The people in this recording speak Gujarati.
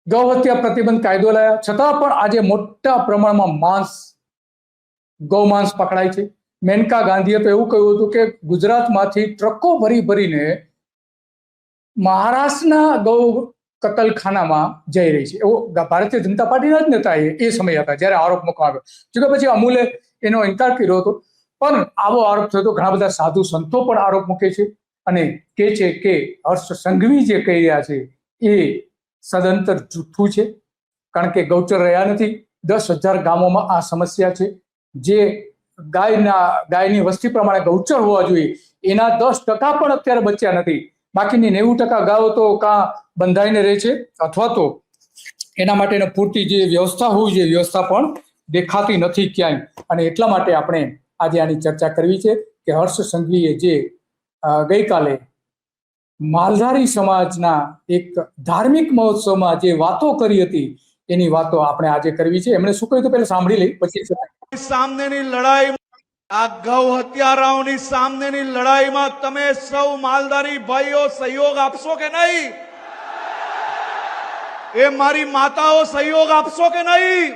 ગૌ હત્યા પ્રતિબંધ કાયદો લાયા, છતાં પણ આજે મોટા પ્રમાણમાં ગૌ માંસ પકડાય છે. મેનકા ગાંધીએ તો એવું કહ્યું હતું કે ગુજરાતમાંથી ટ્રકો ભરી ભરીને મહારાષ્ટ્રના ગૌ કતલખાનામાં જઈ રહી છે. એવો ભારતીય જનતા પાર્ટીના જ નેતા એ સમય હતા જ્યારે આરોપ મૂકવામાં આવ્યો. જોકે પછી અમૂલે એનો ઇનકાર કર્યો હતો, પણ આવો આરોપ થયો તો ઘણા બધા સાધુ સંતો પણ આરોપ મૂકે છે અને કહે છે કે હર્ષ સંઘવી જે કહી રહ્યા છે એ સદંતર જૂઠું છે, કારણ કે ગૌચર રહ્યા નથી. 10,000 ગામોમાં આ સમસ્યા છે. જે ગાયની વસ્તી પ્રમાણે ગૌચર હોવા જોઈએ એના 10% પણ અત્યારે બચ્યા નથી. બાકીની 90% ગાયો તો કાં બંધાઈને રહે છે અથવા તો એના માટેની પૂરતી જે વ્યવસ્થા હોવી જોઈએ વ્યવસ્થા પણ દેખાતી નથી ક્યાંય. અને એટલા માટે આપણે આજે આની ચર્ચા કરવી છે કે હર્ષ સંઘવીએ જે ગઈકાલે માલધારી સમાજના એક ધાર્મિક મહોત્સવમાં જે વાતો કરી હતી એની વાતો આપણે આજે કરવી છે. એમણે શું કહ્યું તો પહેલા સાંભળી લઈ, પછી સામનેની લડાઈ, આ ગૌ હત્યારાઓની સામનેની લડાઈમાં તમે સૌ માલધારી ભાઈઓ સહયોગ આપશો કે નહીં? એ મારી માતાઓ સહયોગ આપશો કે નહીં?